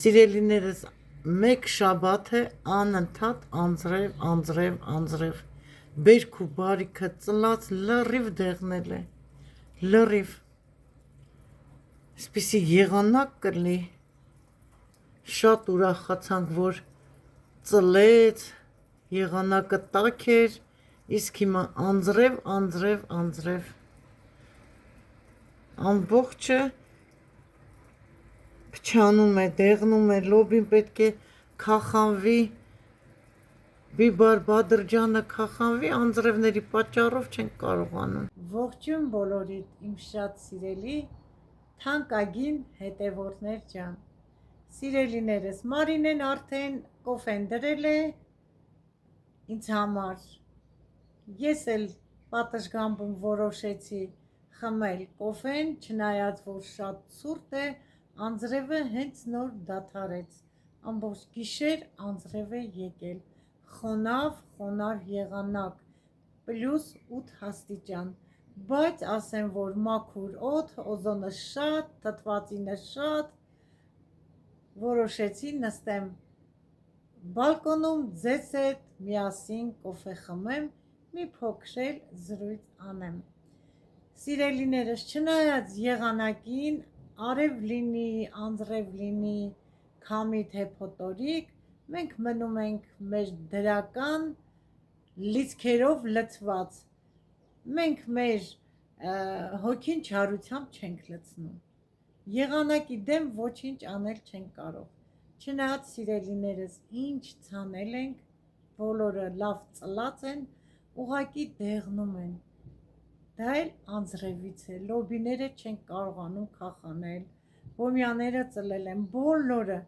Սիրելիներս, մեկ շաբաթ է անընդհատ անձրև, բերք ու բարիքը ծլած լրիվ դեղնել է, լրիվ, սպիսի եղանակ կլի, շատ ուրախացանք, որ ծլեց, եղանակը տաք էր, իսկ հիմա անձրև, ամբողջը փչանում է, դեղնում է, լոբին պետք է քախանվի, Բիբար Բադրջանը քախանվի, անձրևների պատճառով չենք կարողանում։ Ողջույն բոլորիդ, իմ շատ սիրելի, թանկագին հետևորդներ ջան։ Սիրելիներս, Մարինեն արդեն կոֆեն դրել է ինձ համար։ Ես էլ պատշգամբում որոշեցի խմել կոֆեն, չնայած որ շատ ցուրտ է, անձրևը հենց նոր դադարեց, ամբողջ գիշեր անձրև է եկել, խոնավ եղանակ, +8 աստիճան, բայց ասեմ, որ մաքուր օդ, օզոնը շատ, թթվածինը շատ, որոշեցի նստեմ բալկոնում ձեզ հետ միասին կոֆե խմեմ, մի փոքր էլ զրույց անեմ։ Սիրելիներս, չնայած եղանակին, արև լինի, անձրև լինի, քամի թե փոթորիկ, մենք մնում ենք մեր դրական լիցքերով լցված, մենք մեր հոգին չարությամբ չենք լցնում, եղանակի դեմ ոչինչ անել չենք կարող, չնայած սիրելիներս, ինչ ցանել ենք, բոլորը լավ ծլած են, ուղղակի դեղնում են, դա էլ անձրևից է, լոբիները չենք կարողանում քախանել, բոմյաները ծլել են, բոլորը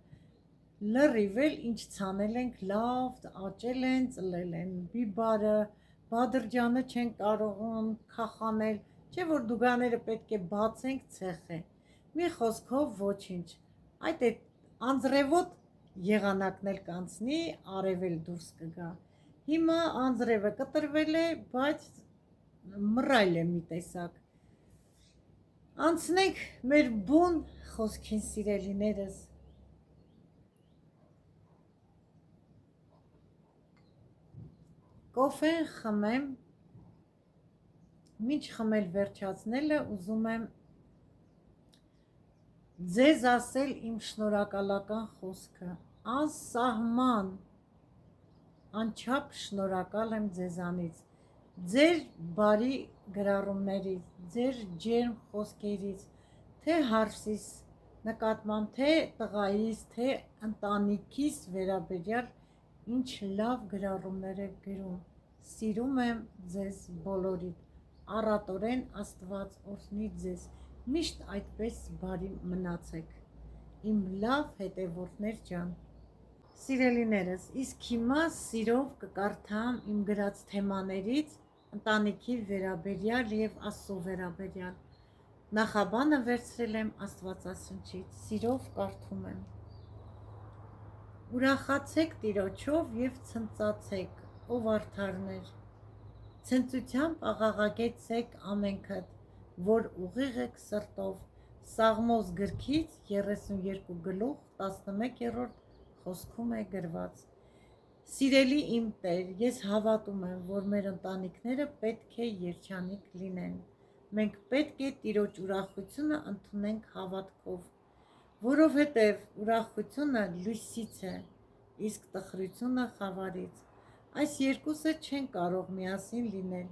լրիվ էլ ինչ ցանել ենք, լավ աճել են, ծլել են, Բիբարը, Բադրջանը չեն կարողանում քախանել, չէ որ դուգաները պետք է բացենք ցեխը, մի խոսքով ոչինչ, այդ է անձրևոտ եղանակն էլ կանցնի, արև էլ դուրս կգա, հիմա անձրևը կտրվել է, բայց մռայլ է մի տեսակ, անցնենք մեր բուն խոսքին սիրելիներս, կոֆեն խմեմ, մինչ խմել վերջացնելը ուզում եմ ձեզ ասել իմ շնորհակալական խոսքը, անսահման, անչափ շնորհակալ եմ ձեզանից, ձեր բարի գրառումներից, ձեր ջերմ խոսքերից, թե հարսիս նկատմամբ, թե տղայիս, թե ընտանիքիս վերաբերյալ, ինչ լավ գրառումներ եք գրում, սիրում եմ ձեզ բոլորիդ, առատորեն Աստված օրհնի ձեզ, միշտ այդպես բարի մնացեք, իմ լավ հետևորդներ ջան։ Սիրելիներս, իսկ հիմա սիրով կկարդամ իմ գրած թեմաներից ընտանիքի վերաբերյալ և Աստծո վերաբերյալ, նախաբանը վերցրել եմ Աստվածաշնչից, սիրով կարդում եմ։ Ուրախացեք Տիրոջով և ցնծացեք, ով արդարներ, ցնծությամբ աղաղակեցեք ամենքդ, որ ուղիղ եք սրտով, Սաղմոս գրքից 32 խոսքում է գրված։ Սիրելի իմ Տեր, ես հավատում եմ, որ մեր ընտանիքները պետք է երջանիկ լինեն, մենք պետք է Տիրոջ ուրախությունը ընդունենք հավատքով, որովհետև ուրախությունը լույսից է, իսկ տխրությունը խավարից, այս երկուսը չեն կարող միասին լինել,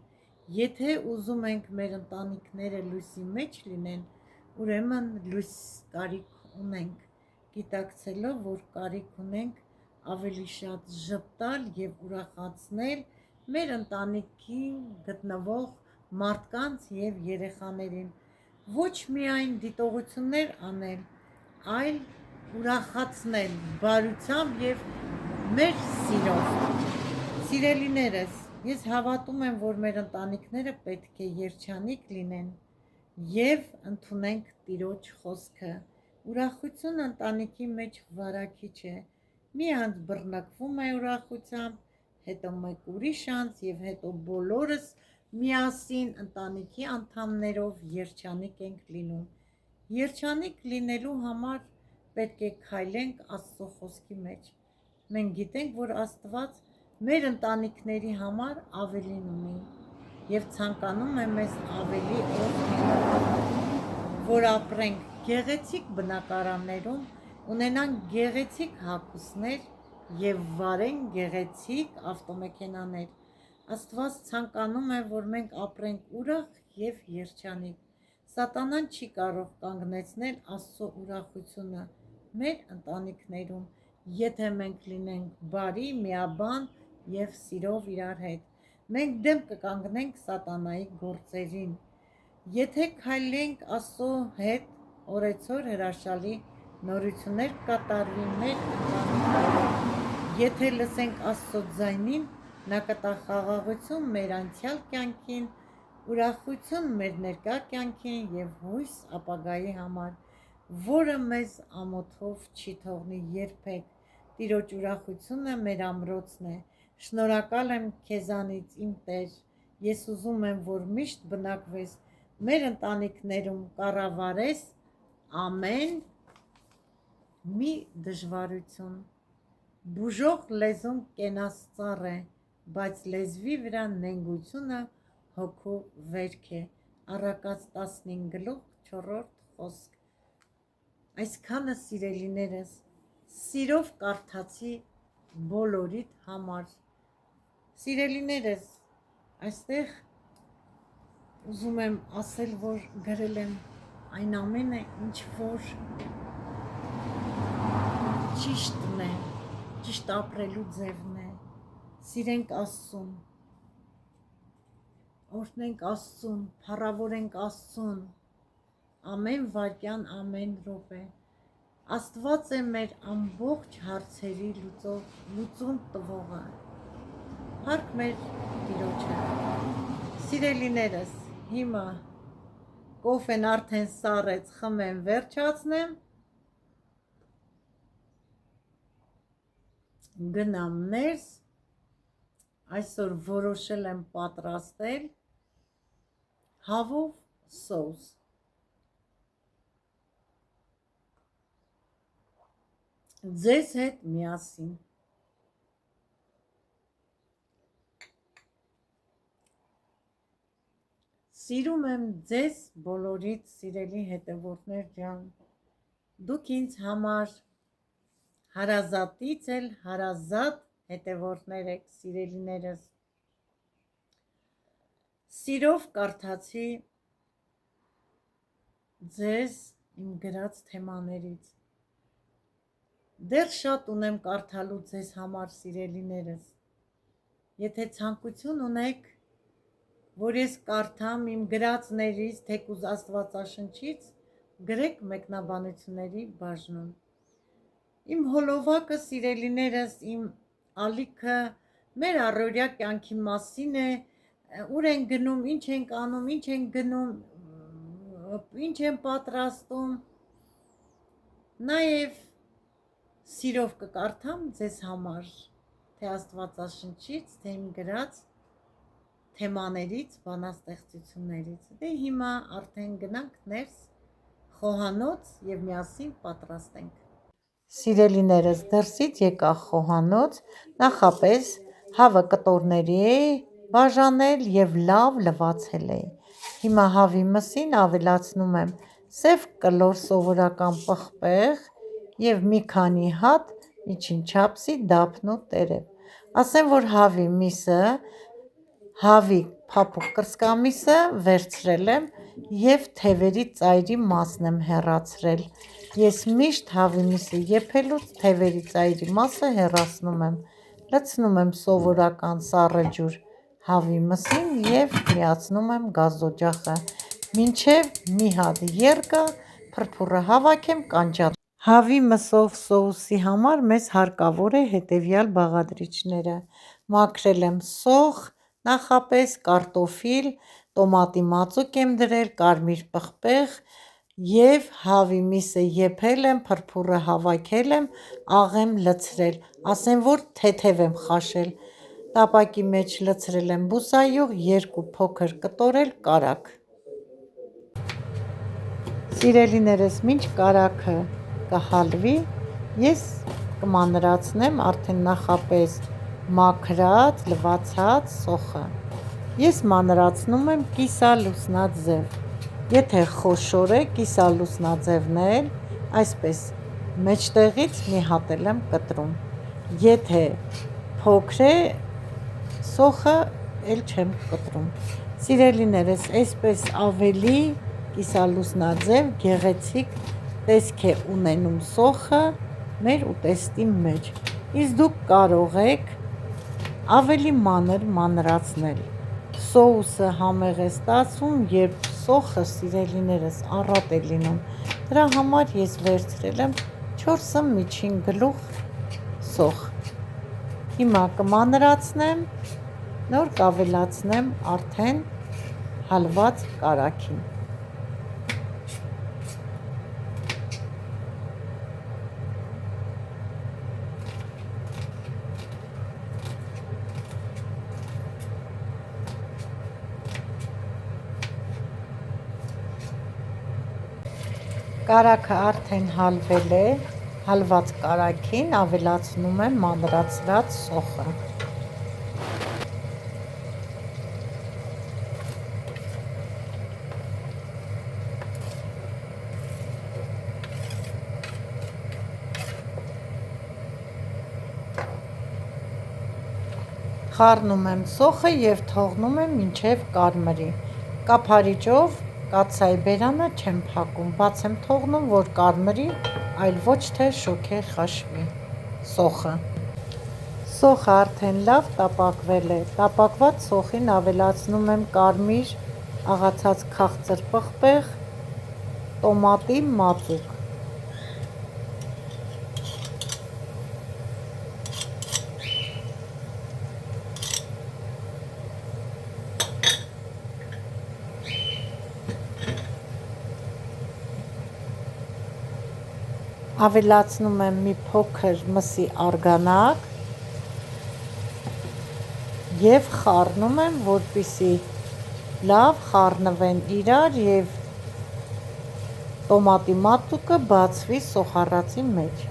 եթե ուզում ենք մեր ընտանիքները լույսի մեջ լինեն, ուրեմն լույս կարիք ունենք, գիտակցելով, որ կարիք ունենք ավելի շատ ժպտալ և ուրախացնել մեր ընտանիքին գտնվող մարդկանց և երեխաներին, ոչ միայն դիտողություններ անել, այլ ուրախացնել բարությամբ և մեր սիրով։ Սիրելիներս, ես հավատում եմ, որ մեր ընտանիքները պետք է երջանիկ լինեն և ընդունենք Տիրոջ խոսքը։ Ուրախությունը ընտանիքի մեջ վարակիչ է, մի անձ բռնկվում է ուրախությամբ, հետո մեկ ուրիշ անձ և հետո բոլորս միասին ընտանիքի անդամներով երջանիկ ենք լինում։ Երջանիկ լինելու համար պետք է քայլենք Աստծո խոսքի մեջ։ Մենք գիտենք, որ Աստված մեր ընտանիքների համար ավելին ունի եւ ցանկանում է մեզ ավելի որ ապրենք գեղեցիկ բնակարաններում, ունենանք գեղեցիկ հագուստներ եւ վարենք գեղեցիկ ավտոմեքենաներ։ Աստված ցանկանում է, որ մենք ապրենք ուրախ եւ երջանիկ։ Սատանան չի կարող կանգնեցնել Աստծո ուրախությունը մեր ընտանիքներում, եթե մենք լինենք բարի, միաբան եւ սիրով իրար հետ։ Մենք դեմ կկանգնենք սատանայի գործերին։ Եթե քայլենք Աստծո հետ, օրեցօր հրաշալի նորություններ կատարվի մեր ընտանիքներում։ Եթե լսենք Աստծո ձայնին, նա կտա խաղաղություն մեր անցյալ կյանքին, ուրախություն մեր ներկա կյանքին եւ հույս ապագայի համար, որը մեզ ամոթով չի թողնի երբեք։ Տիրոջ ուրախությունը մեր ամրոցն է։ Շնորհակալ եմ քեզանից, իմ Տեր։ Ես ուզում եմ, որ միշտ բնակվես մեր ընտանիքներում, կառավարես ամեն մի դժվարություն։ Բուժող լեզուն կենասծառ է, բայց լեզվի վրա նենգությունը հոգու վերք է։ Առակաց 15:4 խոսք։ Այսքանը սիրելիներս, սիրով կարդացի բոլորիդ համար։ Սիրելիներս, այստեղ ուզում եմ ասել, որ գրել եմ այն ամենը, ինչ որ ճիշտն է, ճիշտ ապրելու ձևն է։ Սիրենք Աստծուն, օրհնենք Աստծուն, փառավորենք Աստծուն, ամեն վայրկյան, ամեն րոպե։ Աստված է մեր ամբողջ հարցերի լուծում տվողը։ Փառք մեր Տիրոջը։ Սիրելիներս, հիմա կոֆեն արդեն սառեց, խմեմ, վերջացնեմ, գնամ ներս։ Այսօր որոշել եմ պատրաստել հավով սոուս։ Ձեզ հետ միասին։ Սիրում եմ ձեզ բոլորիդ, սիրելի հետևորդներ ջան։ Դուք ինձ համար հարազատից էլ հարազատ հետևորդներ եք, սիրելիներս։ Սիրով կարդացի ձեզ իմ գրած թեմաներից։ Դեռ շատ ունեմ կարդալու ձեզ համար, սիրելիներս։ Եթե ցանկություն ունեք, որ ես կարդամ իմ գրածներից, թեկուզ Աստվածաշնչից, գրեք մեկնաբանությունների բաժնում։ Իմ հոլովակը, սիրելիներս, իմ ալիքը մեր առօրյա կյանքի մասին է, ուր են գնում, ինչ ենք անում, ինչ են գնում, ինչ են պատրաստում։ Նաև սիրով կկարդամ ձեզ համար, թե Աստվածաշնչից, թե իմ գրած թեմաներից, բանաստեղծություններից։ Դե հիմա արդեն գնանք ներս խոհանոց եւ միասին պատրաստենք։ Սիրելիներս, դրսից եկա խոհանոց, նախապես հավը կտորների էի բաժանել եւ լավ լվացել էի։ Հիմա հավի մսին ավելացնում եմ սև կլոր սովորական պղպեղ եւ մի քանի հատ միջին չափսի դափնու տերև։ Ասեմ, որ հավի փափուկ կրծքամիսը վերցրել եմ եւ թևերի ծայրի մասն եմ հեռացրել։ Ես միշտ հավի միսը եփելուց թևերի ծայրի մասը հեռացնում եմ, լցնում եմ սովորական սառը ջուր հավի մսին եւ միացնում եմ գազօջախը, մինչեւ մի հատ եռ գա, փրփուրը հավաքեմ, կանջատեմ։ Հավի մսով սոուսի համար մեզ հարկավոր է հետևյալ բաղադրիչները։ Մաքրել եմ սոխ, նախապես կարտոֆիլ, տոմատի մածուկ եմ դրել, կարմիր պղպեղ եւ հավի միսը եփել եմ, փրփուրը հավաքել եմ, աղ եմ լցրել, ասեմ, որ թեթև եմ խաշել։ Տապակի մեջ լցրել եմ բուսայուղ, 2 փոքր կտոր էլ կարագ։ Սիրելիներս, մինչ կարագը կհալվի, ես կմանրացնեմ արդեն նախապես մաքրած, լվացած սոխը։ Ես մանրացնում եմ կիսալուսնաձև։ Եթե խոշոր է, կիսալուսնաձևն էլ այսպես մեջտեղից մի հատ եմ կտրում։ Եթե փոքր է, սոխը էլ չեմ կտրում։ Սիրելիներս, այսպես ավելի կիսալուսնաձև գեղեցիկ տեսք է ունենում սոխը մեր ուտեստի մեջ։ Իսկ դուք կարող եք ավելի մանր մանրացնել։ Սոուսը համեղ է ստացվում, երբ սոխը, սիրելիներս, առատ է լինում։ Դրա համար ես վերցրել եմ 4 միջին գլուխ սոխ։ Հիմա կմանրացնեմ, նոր կավելացնեմ արդեն հալված կարագին։ Կարագը արդեն հալվել է, հալված կարագին ավելացնում եմ մանրացրած սոխը։ Խառնում եմ սոխը և թողնում եմ մինչև կարմրի։ Կափարիչով կաթսայի բերանը չեմ փակում, բաց եմ թողնում, որ կարմրի, այլ ոչ թե շոգե խաշվի սոխը։ Սոխը արդեն լավ տապակվել է։ Տապակված սոխին ավելացնում եմ կարմիր աղացած քաղցր պղպեղ, տոմատի մածուկ։ Ավելացնում եմ մի փոքր մսի արգանակ և խառնում եմ, որպեսզի լավ խառնվեն իրար և տոմատի մածուկը բացվի սոխառածի մեջ։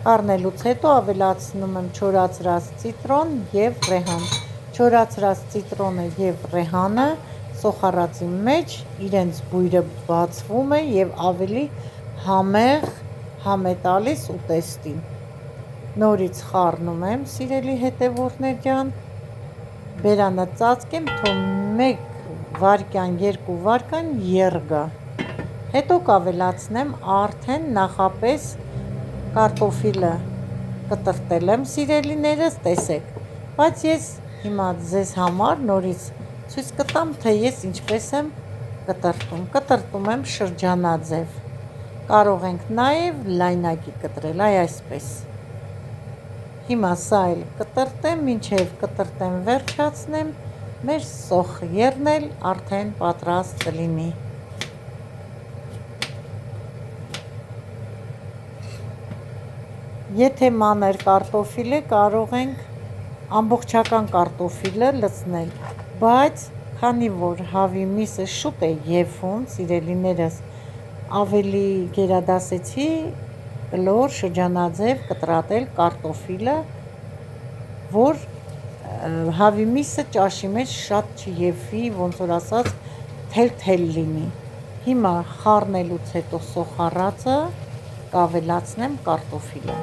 Խառնելուց հետո ավելացնում եմ չորացրած ցիտրոն և ռեհան։ Չորացրած ցիտրոնը և ռեհանը սոխառածի մեջ իրենց բույրը բացվում է և ավելի համեղ համ է տալիս ուտեստին։ Նորից խառնում եմ, սիրելի հետևորդներ ջան, բերանը ծածկեմ, թող 1 վայրկյան, 2 վայրկյան եռգա։ Հետո կավելացնեմ արդեն նախապես կարտոֆիլը կտրատել եմ, սիրելիներս, տեսեք, բայց ես հիմա ձեզ համար նորից ցույց կտամ, թե ես ինչպես եմ կտրատում։ Կտրատում եմ շրջանաձև։ Կարող ենք նաև լայնակի կտրել, այսպես։ Հիմա սա էլ կտրատեմ, մինչև կտրատեմ վերջացնեմ, մեր սոխ եռն էլ արդեն պատրաստ կլինի։ Եթե մանր կարտոֆիլ է, կարող ենք ամբողջական կարտոֆիլը լցնել, բայց քանի որ հավի միսը շուտ է եփվում, սիրելիներս, ավելի գերադասեցի կլոր շրջանաձև կտրատել կարտոֆիլը, որ հավի միսը ճաշի մեջ շատ չեփվի, ոնց որ ասած, թել-թել լինի։ Հիմա խառնելուց հետո սոխառածը կավելացնեմ կարտոֆիլը։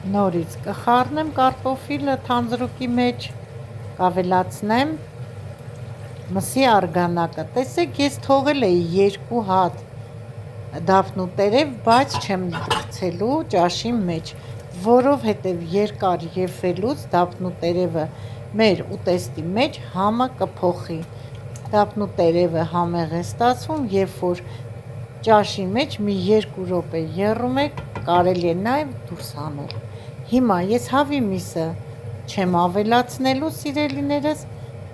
Նորից կխառնեմ կարտոֆիլը թանձրուկի մեջ, կավելացնեմ մսի արգանակը։ Տեսեք, ես թողել էի 2 հատ դափնուտերև, բայց չեմ գցելու ճաշի մեջ, որովհետև երկար եփվելուց դափնուտերևը մեր ուտեստի մեջ համը կփոխի։ Դափնուտերևը համեղ է ստացվում, երբ որ ճաշի մեջ մի 2 րոպե եռում եք, կարելի է նաև դուրս հանել։ Հիմա ես հավի միսը չեմ ավելացնելու, սիրելիներս,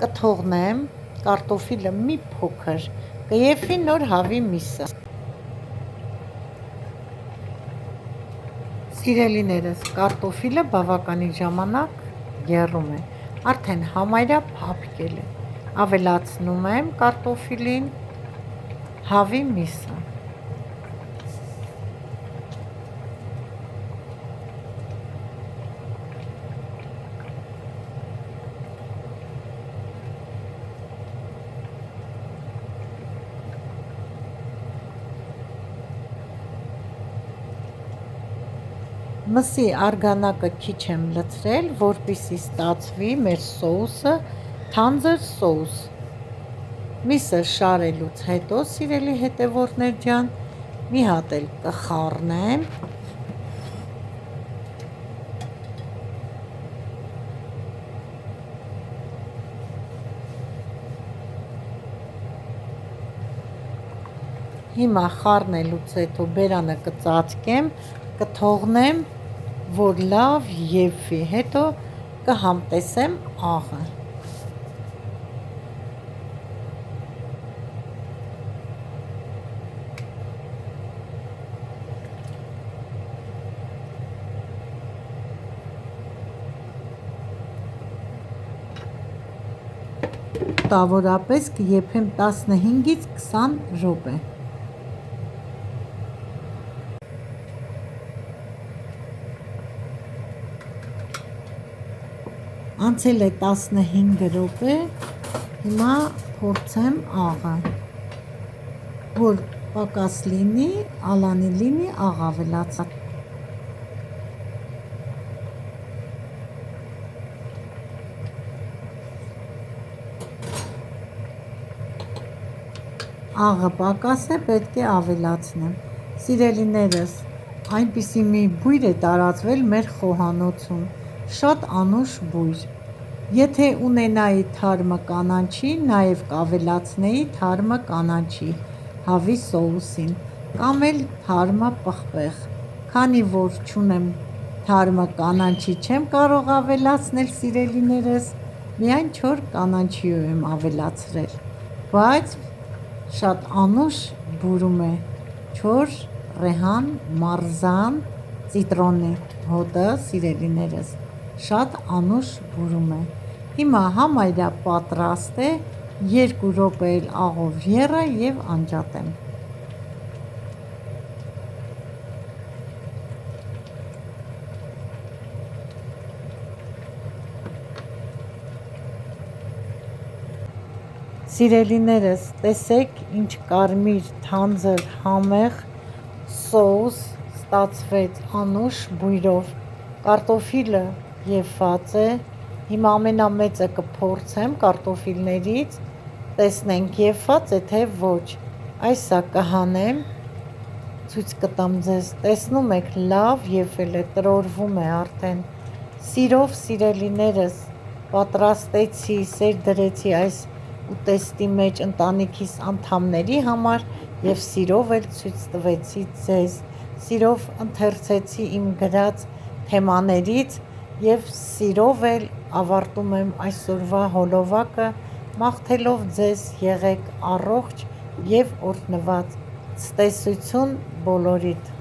կթողնեմ կարտոֆիլը մի փոքր կեփի նոր հավի միսը։ Սիրելիներս, կարտոֆիլը բավականին ժամանակ եռում է, արդեն համարյա փափկել է։ Ավելացնում եմ կարտոֆիլին հավի միսը։ Մսի արգանակը քիչ եմ լցրել, որպեսզի ստացվի մեր սոուսը թանձր սոուս։ Միսը շարելուց հետո, սիրելի հետևորդներ ջան, մի հատ էլ կխառնեմ։ Հիմա խառնելուց հետո բերանը կծածկեմ, կթողնեմ, որ լավ եփվի, հետո կհամտեսեմ աղը։ Մոտավորապես կեփեմ 15-ից 20 րոպե։ Անցել է 15 րոպե, հիմա փորձեմ աղը, որ պակաս լինի, ալանի լինի, աղ ավելացած։ Աղը պակաս է, պետք է ավելացնեմ։ Սիրելիներս, այնպիսի մի բույր է տարածվել մեր խոհանոցում, շատ անուշ բույր։ Եթե ունենայի թարմը կանաչի, նաև կավելացնեի թարմը կանաչի հավի սոուսին, կամ էլ թարմը պղպեղ։ Քանի որ չունեմ թարմը կանաչի, չեմ կարող ավելացնել, սիրելիներս, միայն չոր կանաչիու եմ ավելացրել, բայց շատ անուշ բուրում է չոր ռեհան, մարզան, ծիտրոնի հոտը, սիրելիներս, շատ անուշ բուրում է։ Հիմա համարյա պատրաստ է, 2 րոպե էլ աղով եռա եւ անջատեմ։ Սիրելիներս, տեսեք ինչ կարմիր, թանձր, համեղ սոուս ստացվեց անուշ բույրով, կարտոֆիլը եփված է։ Հիմա ամենամեծը կփորձեմ կարտոֆիլներից, տեսնենք եփված է թե ոչ։ Այսա կհանեմ, ցույց կտամ ձեզ, տեսնում եք, լավ եփել է, տրորվում է արդեն։ Սիրով, սիրելիներս, պատրաստեցի, սեր դրեցի այս ուտեստի մեջ ընտանիքիս անդամների համար եւ սիրով էլ ցույց տվեցի ձեզ, սիրով ընթերցեցի իմ գրած թեմաներից եւ սիրով էլ ավարտում եմ այսօրվա հոլովակը, մաղթելով ձեզ եղեք առողջ եւ օրհնված։ Ցտեսություն բոլորիդ։